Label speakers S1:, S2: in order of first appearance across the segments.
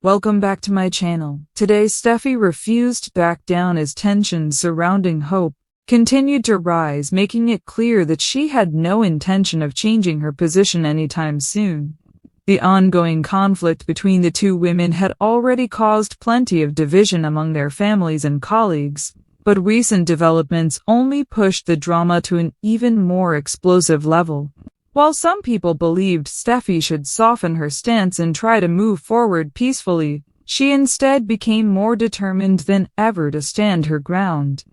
S1: Welcome back to my channel. Today Steffi refused to back down as tensions surrounding Hope continued to rise, making it clear that she had no intention of changing her position anytime soon. The ongoing conflict between the two women had already caused plenty of division among their families and colleagues, but recent developments only pushed the drama to an even more explosive level. While some people believed Steffi should soften her stance and try to move forward peacefully, she instead became more determined than ever to stand her ground.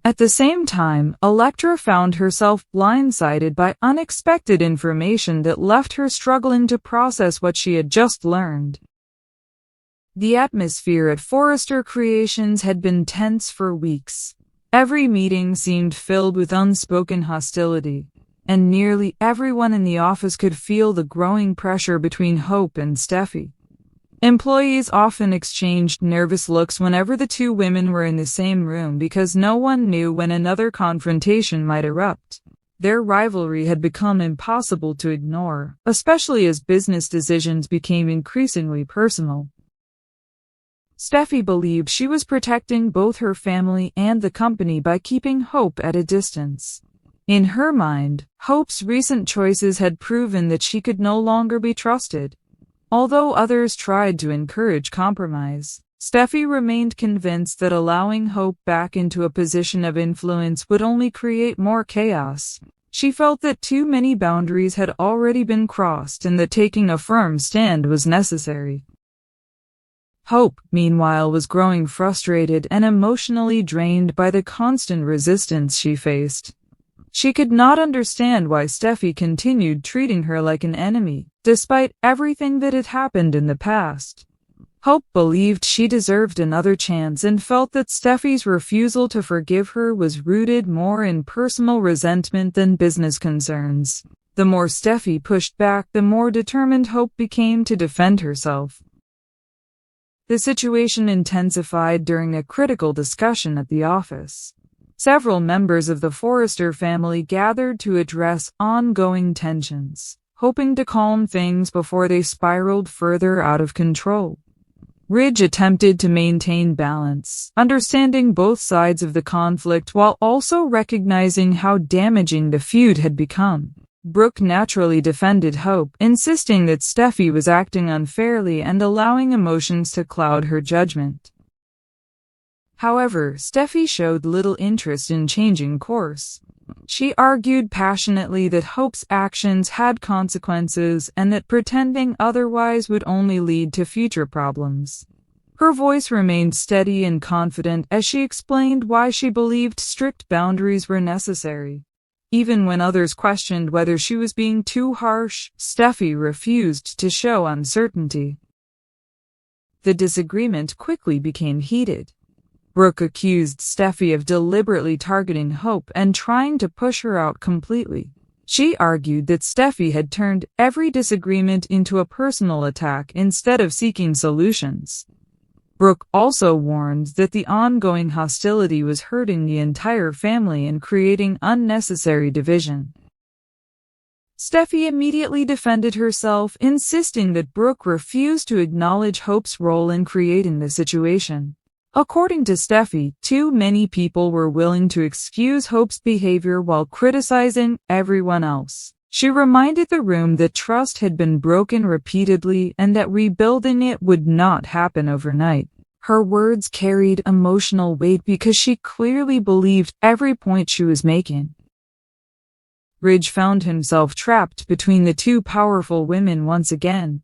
S1: At the same time, Electra found herself blindsided by unexpected information that left her struggling to process what she had just learned. The atmosphere at Forrester Creations had been tense for weeks. Every meeting seemed filled with unspoken hostility, and nearly everyone in the office could feel the growing pressure between Hope and Steffi. Employees often exchanged nervous looks whenever the two women were in the same room because no one knew when another confrontation might erupt. Their rivalry had become impossible to ignore, especially as business decisions became increasingly personal. Steffi believed she was protecting both her family and the company by keeping Hope at a distance. In her mind, Hope's recent choices had proven that she could no longer be trusted. Although others tried to encourage compromise, Steffi remained convinced that allowing Hope back into a position of influence would only create more chaos. She felt that too many boundaries had already been crossed and that taking a firm stand was necessary. Hope, meanwhile, was growing frustrated and emotionally drained by the constant resistance she faced. She could not understand why Steffi continued treating her like an enemy, despite everything that had happened in the past. Hope believed she deserved another chance and felt that Steffi's refusal to forgive her was rooted more in personal resentment than business concerns. The more Steffi pushed back, the more determined Hope became to defend herself. The situation intensified during a critical discussion at the office. Several members of the Forrester family gathered to address ongoing tensions, hoping to calm things before they spiraled further out of control. Ridge attempted to maintain balance, understanding both sides of the conflict while also recognizing how damaging the feud had become. Brooke naturally defended Hope, insisting that Steffi was acting unfairly and allowing emotions to cloud her judgment. However, Steffi showed little interest in changing course. She argued passionately that Hope's actions had consequences and that pretending otherwise would only lead to future problems. Her voice remained steady and confident as she explained why she believed strict boundaries were necessary. Even when others questioned whether she was being too harsh, Steffi refused to show uncertainty. The disagreement quickly became heated. Brooke accused Steffi of deliberately targeting Hope and trying to push her out completely. She argued that Steffi had turned every disagreement into a personal attack instead of seeking solutions. Brooke also warned that the ongoing hostility was hurting the entire family and creating unnecessary division. Steffi immediately defended herself, insisting that Brooke refused to acknowledge Hope's role in creating the situation. According to Steffi, too many people were willing to excuse Hope's behavior while criticizing everyone else. She reminded the room that trust had been broken repeatedly and that rebuilding it would not happen overnight. Her words carried emotional weight because she clearly believed every point she was making. Ridge found himself trapped between the two powerful women once again.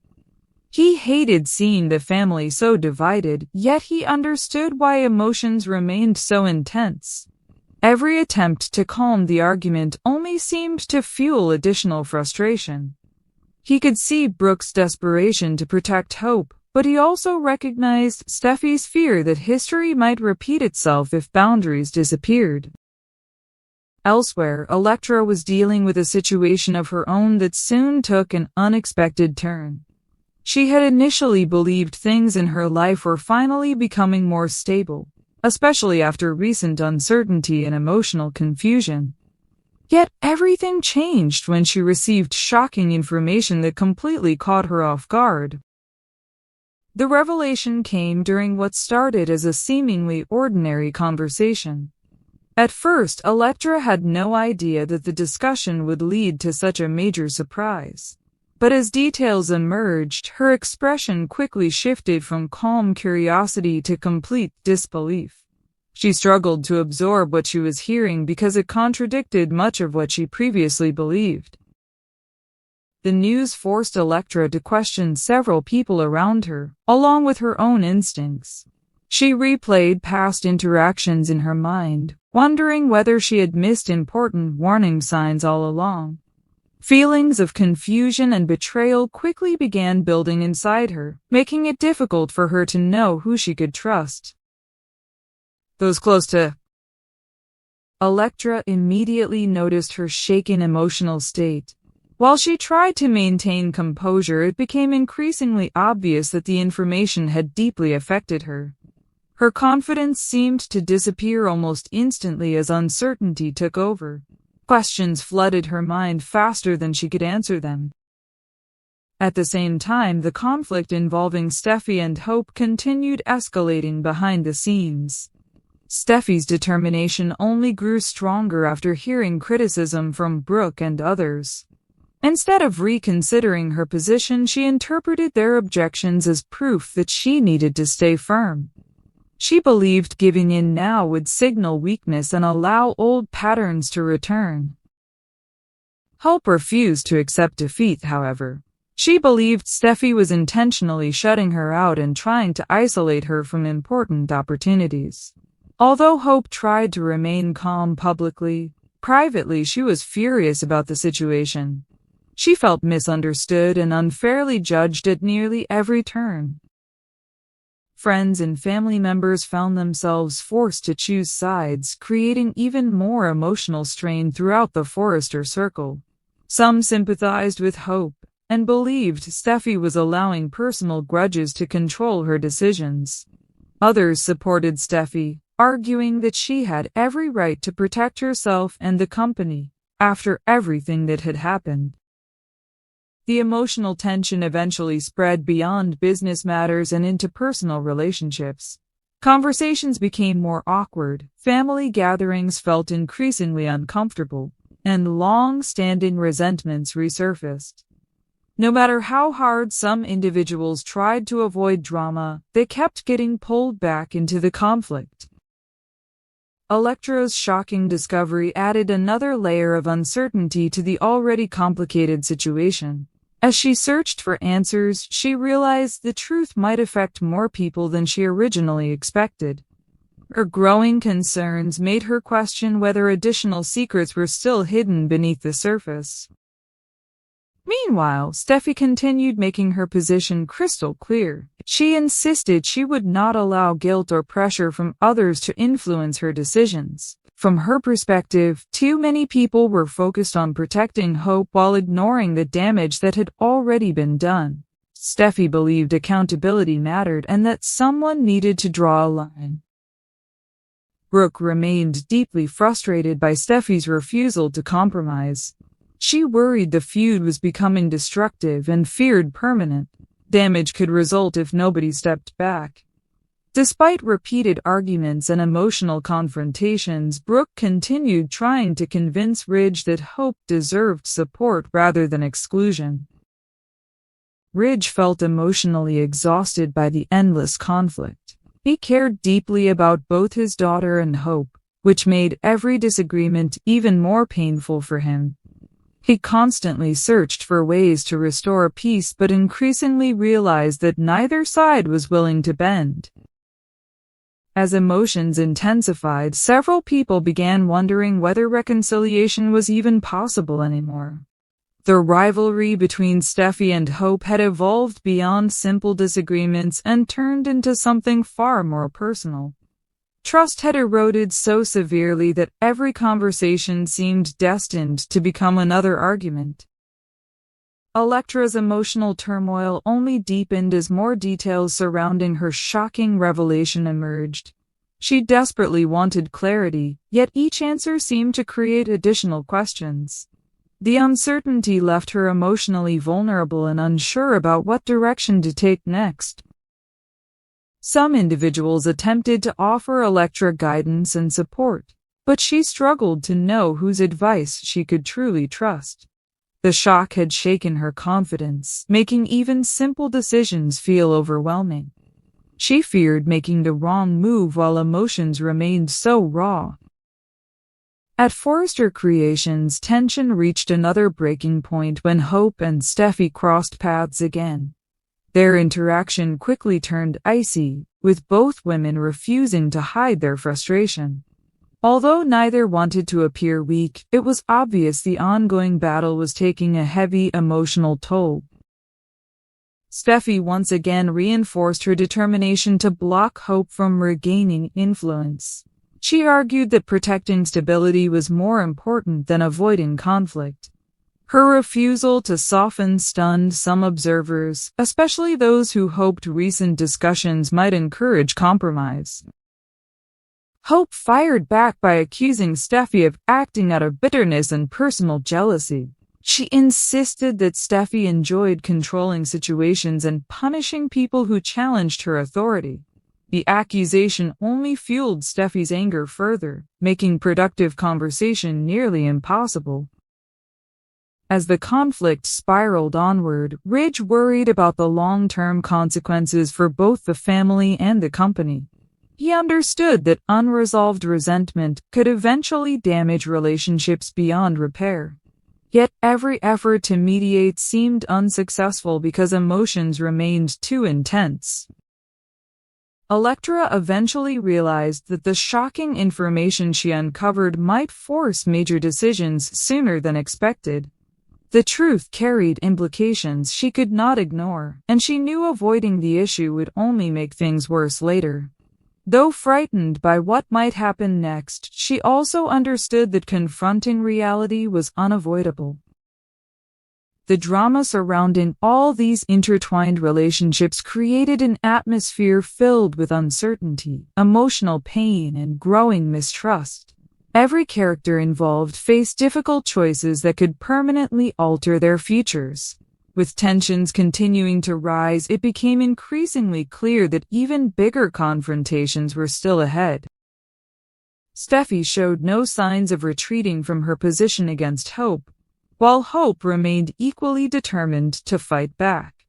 S1: He hated seeing the family so divided, yet he understood why emotions remained so intense. Every attempt to calm the argument only seemed to fuel additional frustration. He could see Brooke's desperation to protect Hope, but he also recognized Steffi's fear that history might repeat itself if boundaries disappeared. Elsewhere, Electra was dealing with a situation of her own that soon took an unexpected turn. She had initially believed things in her life were finally becoming more stable, especially after recent uncertainty and emotional confusion. Yet everything changed when she received shocking information that completely caught her off guard. The revelation came during what started as a seemingly ordinary conversation. At first, Electra had no idea that the discussion would lead to such a major surprise. But as details emerged, her expression quickly shifted from calm curiosity to complete disbelief. She struggled to absorb what she was hearing because it contradicted much of what she previously believed. The news forced Electra to question several people around her, along with her own instincts. She replayed past interactions in her mind, wondering whether she had missed important warning signs all along. Feelings of confusion and betrayal quickly began building inside her, making it difficult for her to know who she could trust. Those close to Electra immediately noticed her shaken emotional state. While she tried to maintain composure, it became increasingly obvious that the information had deeply affected her. Her confidence seemed to disappear almost instantly as uncertainty took over. Questions flooded her mind faster than she could answer them. At the same time, the conflict involving Steffi and Hope continued escalating behind the scenes. Steffi's determination only grew stronger after hearing criticism from Brooke and others. Instead of reconsidering her position, she interpreted their objections as proof that she needed to stay firm. She believed giving in now would signal weakness and allow old patterns to return. Hope refused to accept defeat, however. She believed Steffi was intentionally shutting her out and trying to isolate her from important opportunities. Although Hope tried to remain calm publicly, privately she was furious about the situation. She felt misunderstood and unfairly judged at nearly every turn. Friends and family members found themselves forced to choose sides, creating even more emotional strain throughout the Forrester circle. Some sympathized with Hope and believed Steffi was allowing personal grudges to control her decisions. Others supported Steffi, arguing that she had every right to protect herself and the company after everything that had happened. The emotional tension eventually spread beyond business matters and into personal relationships. Conversations became more awkward, family gatherings felt increasingly uncomfortable, and long-standing resentments resurfaced. No matter how hard some individuals tried to avoid drama, they kept getting pulled back into the conflict. Electra's shocking discovery added another layer of uncertainty to the already complicated situation. As she searched for answers, she realized the truth might affect more people than she originally expected. Her growing concerns made her question whether additional secrets were still hidden beneath the surface. Meanwhile, Steffi continued making her position crystal clear. She insisted she would not allow guilt or pressure from others to influence her decisions. From her perspective, too many people were focused on protecting Hope while ignoring the damage that had already been done. Steffi believed accountability mattered and that someone needed to draw a line. Brooke remained deeply frustrated by Steffi's refusal to compromise. She worried the feud was becoming destructive and feared permanent damage could result if nobody stepped back. Despite repeated arguments and emotional confrontations, Brooke continued trying to convince Ridge that Hope deserved support rather than exclusion. Ridge felt emotionally exhausted by the endless conflict. He cared deeply about both his daughter and Hope, which made every disagreement even more painful for him. He constantly searched for ways to restore peace but increasingly realized that neither side was willing to bend. As emotions intensified, several people began wondering whether reconciliation was even possible anymore. The rivalry between Steffi and Hope had evolved beyond simple disagreements and turned into something far more personal. Trust had eroded so severely that every conversation seemed destined to become another argument. Electra's emotional turmoil only deepened as more details surrounding her shocking revelation emerged. She desperately wanted clarity, yet each answer seemed to create additional questions. The uncertainty left her emotionally vulnerable and unsure about what direction to take next. Some individuals attempted to offer Electra guidance and support, but she struggled to know whose advice she could truly trust. The shock had shaken her confidence, making even simple decisions feel overwhelming. She feared making the wrong move while emotions remained so raw. At Forrester Creations, tension reached another breaking point when Hope and Steffi crossed paths again. Their interaction quickly turned icy, with both women refusing to hide their frustration. Although neither wanted to appear weak, it was obvious the ongoing battle was taking a heavy emotional toll. Steffi once again reinforced her determination to block Hope from regaining influence. She argued that protecting stability was more important than avoiding conflict. Her refusal to soften stunned some observers, especially those who hoped recent discussions might encourage compromise. Hope fired back by accusing Steffi of acting out of bitterness and personal jealousy. She insisted that Steffi enjoyed controlling situations and punishing people who challenged her authority. The accusation only fueled Steffi's anger further, making productive conversation nearly impossible. As the conflict spiraled onward, Ridge worried about the long-term consequences for both the family and the company. He understood that unresolved resentment could eventually damage relationships beyond repair. Yet every effort to mediate seemed unsuccessful because emotions remained too intense. Electra eventually realized that the shocking information she uncovered might force major decisions sooner than expected. The truth carried implications she could not ignore, and she knew avoiding the issue would only make things worse later. Though frightened by what might happen next, she also understood that confronting reality was unavoidable. The drama surrounding all these intertwined relationships created an atmosphere filled with uncertainty, emotional pain, and growing mistrust. Every character involved faced difficult choices that could permanently alter their futures. With tensions continuing to rise, it became increasingly clear that even bigger confrontations were still ahead. Steffi showed no signs of retreating from her position against Hope, while Hope remained equally determined to fight back.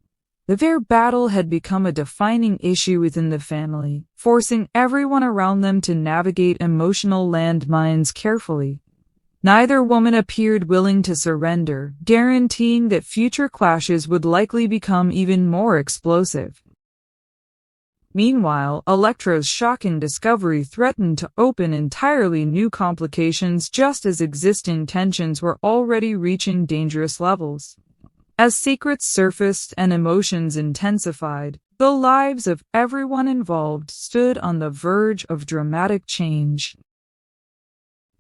S1: Their battle had become a defining issue within the family, forcing everyone around them to navigate emotional landmines carefully. Neither woman appeared willing to surrender, guaranteeing that future clashes would likely become even more explosive. Meanwhile, Electra's shocking discovery threatened to open entirely new complications just as existing tensions were already reaching dangerous levels. As secrets surfaced and emotions intensified, the lives of everyone involved stood on the verge of dramatic change.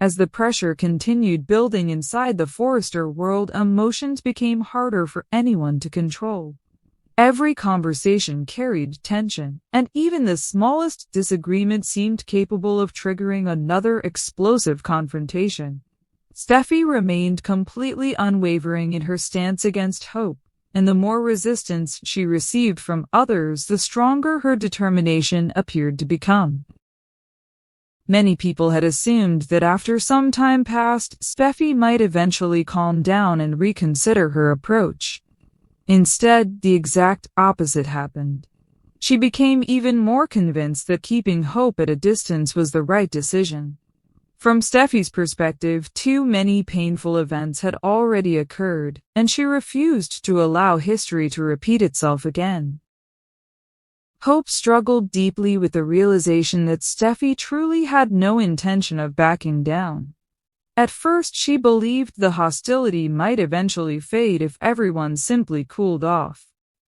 S1: As the pressure continued building inside the Forrester world, emotions became harder for anyone to control. Every conversation carried tension, and even the smallest disagreement seemed capable of triggering another explosive confrontation. Steffi remained completely unwavering in her stance against Hope, and the more resistance she received from others, the stronger her determination appeared to become. Many people had assumed that after some time passed, Steffi might eventually calm down and reconsider her approach. Instead, the exact opposite happened. She became even more convinced that keeping Hope at a distance was the right decision. From Steffi's perspective, too many painful events had already occurred, and she refused to allow history to repeat itself again. Hope struggled deeply with the realization that Steffi truly had no intention of backing down. At first, she believed the hostility might eventually fade if everyone simply cooled off.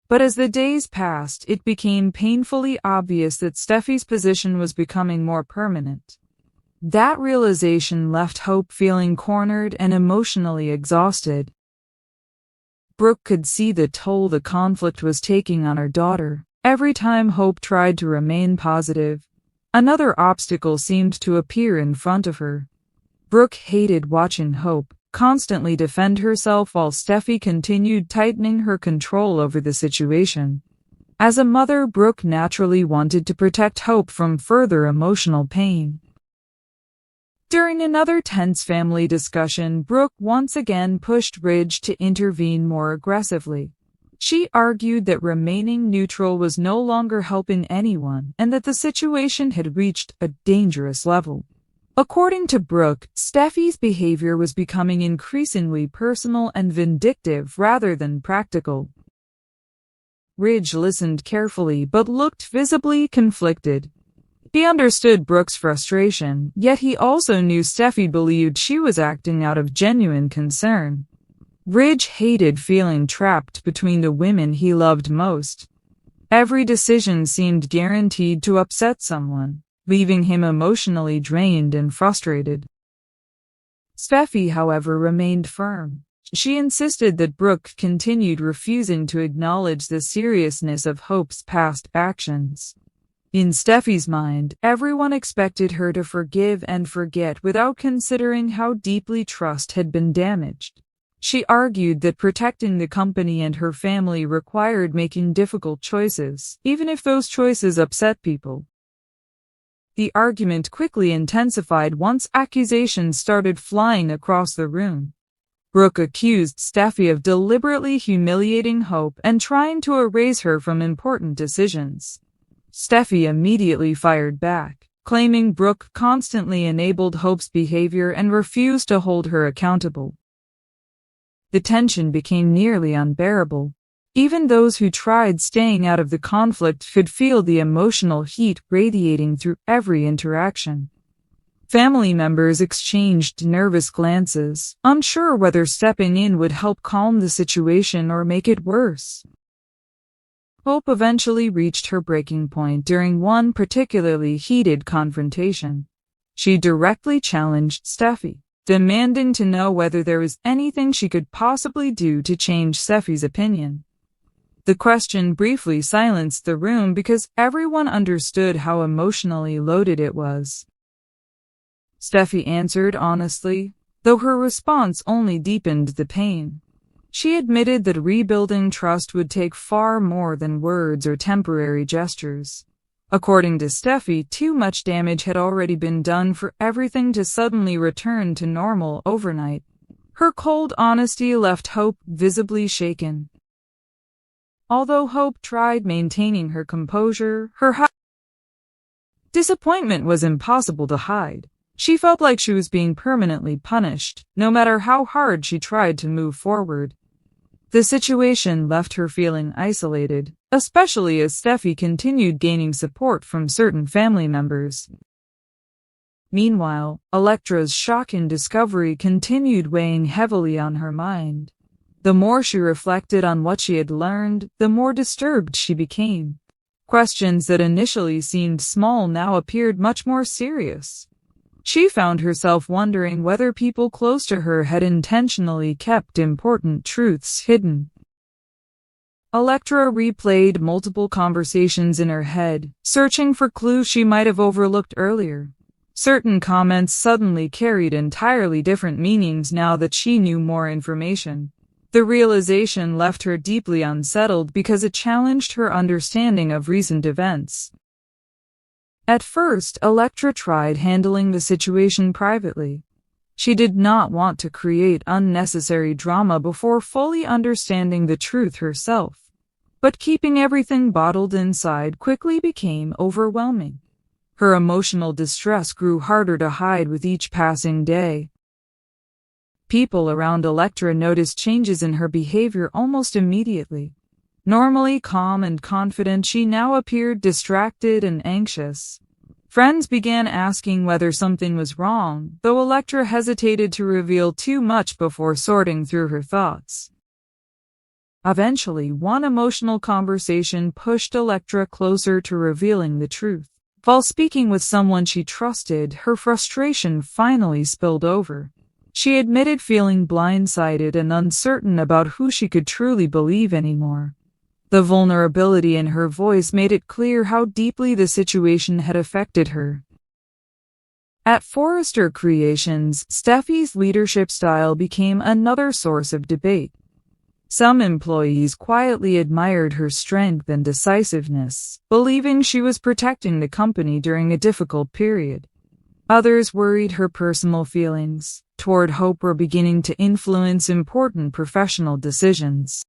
S1: But as the days passed, it became painfully obvious that Steffi's position was becoming more permanent. That realization left Hope feeling cornered and emotionally exhausted. Brooke could see the toll the conflict was taking on her daughter. Every time Hope tried to remain positive, another obstacle seemed to appear in front of her. Brooke hated watching Hope constantly defend herself while Steffi continued tightening her control over the situation. As a mother, Brooke naturally wanted to protect Hope from further emotional pain. During another tense family discussion, Brooke once again pushed Ridge to intervene more aggressively. She argued that remaining neutral was no longer helping anyone and that the situation had reached a dangerous level. According to Brooke, Steffi's behavior was becoming increasingly personal and vindictive rather than practical. Ridge listened carefully but looked visibly conflicted. He understood Brooke's frustration, yet he also knew Steffi believed she was acting out of genuine concern. Ridge hated feeling trapped between the women he loved most. Every decision seemed guaranteed to upset someone, leaving him emotionally drained and frustrated. Steffi, however, remained firm. She insisted that Brooke continued refusing to acknowledge the seriousness of Hope's past actions. In Steffi's mind, everyone expected her to forgive and forget without considering how deeply trust had been damaged. She argued that protecting the company and her family required making difficult choices, even if those choices upset people. The argument quickly intensified once accusations started flying across the room. Brooke accused Steffi of deliberately humiliating Hope and trying to erase her from important decisions. Steffi immediately fired back, claiming Brooke constantly enabled Hope's behavior and refused to hold her accountable. The tension became nearly unbearable. Even those who tried staying out of the conflict could feel the emotional heat radiating through every interaction. Family members exchanged nervous glances, unsure whether stepping in would help calm the situation or make it worse. Hope eventually reached her breaking point during one particularly heated confrontation. She directly challenged Steffi, demanding to know whether there was anything she could possibly do to change Steffi's opinion. The question briefly silenced the room because everyone understood how emotionally loaded it was. Steffi answered honestly, though her response only deepened the pain. She admitted that rebuilding trust would take far more than words or temporary gestures. According to Steffi, too much damage had already been done for everything to suddenly return to normal overnight. Her cold honesty left Hope visibly shaken. Although Hope tried maintaining her composure, her disappointment was impossible to hide. She felt like she was being permanently punished, no matter how hard she tried to move forward. The situation left her feeling isolated, especially as Steffi continued gaining support from certain family members. Meanwhile, Electra's shocking discovery continued weighing heavily on her mind. The more she reflected on what she had learned, the more disturbed she became. Questions that initially seemed small now appeared much more serious. She found herself wondering whether people close to her had intentionally kept important truths hidden. Electra replayed multiple conversations in her head, searching for clues she might have overlooked earlier. Certain comments suddenly carried entirely different meanings now that she knew more information. The realization left her deeply unsettled because it challenged her understanding of recent events. At first, Electra tried handling the situation privately. She did not want to create unnecessary drama before fully understanding the truth herself. But keeping everything bottled inside quickly became overwhelming. Her emotional distress grew harder to hide with each passing day. People around Electra noticed changes in her behavior almost immediately. Normally calm and confident, she now appeared distracted and anxious. Friends began asking whether something was wrong, though Electra hesitated to reveal too much before sorting through her thoughts. Eventually, one emotional conversation pushed Electra closer to revealing the truth. While speaking with someone she trusted, her frustration finally spilled over. She admitted feeling blindsided and uncertain about who she could truly believe anymore. The vulnerability in her voice made it clear how deeply the situation had affected her. At Forrester Creations, Steffi's leadership style became another source of debate. Some employees quietly admired her strength and decisiveness, believing she was protecting the company during a difficult period. Others worried her personal feelings toward Hope were beginning to influence important professional decisions.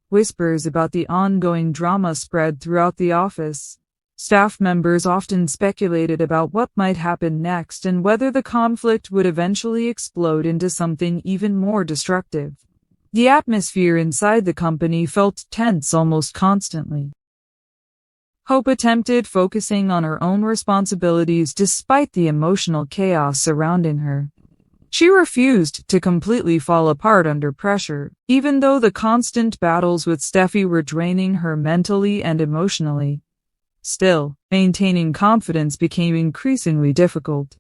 S1: Whispers about the ongoing drama spread throughout the office. Staff members often speculated about what might happen next and whether the conflict would eventually explode into something even more destructive. The atmosphere inside the company felt tense almost constantly. Hope attempted focusing on her own responsibilities despite the emotional chaos surrounding her. She refused to completely fall apart under pressure, even though the constant battles with Steffi were draining her mentally and emotionally. Still, maintaining confidence became increasingly difficult.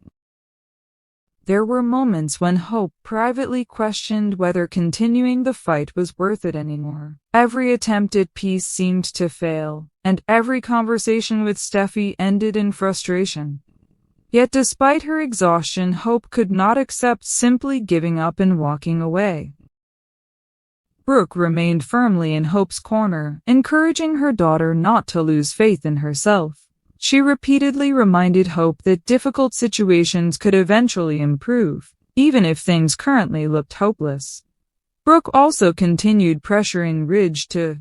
S1: There were moments when Hope privately questioned whether continuing the fight was worth it anymore. Every attempt at peace seemed to fail, and every conversation with Steffi ended in frustration. Yet despite her exhaustion, Hope could not accept simply giving up and walking away. Brooke remained firmly in Hope's corner, encouraging her daughter not to lose faith in herself. She repeatedly reminded Hope that difficult situations could eventually improve, even if things currently looked hopeless. Brooke also continued pressuring Ridge to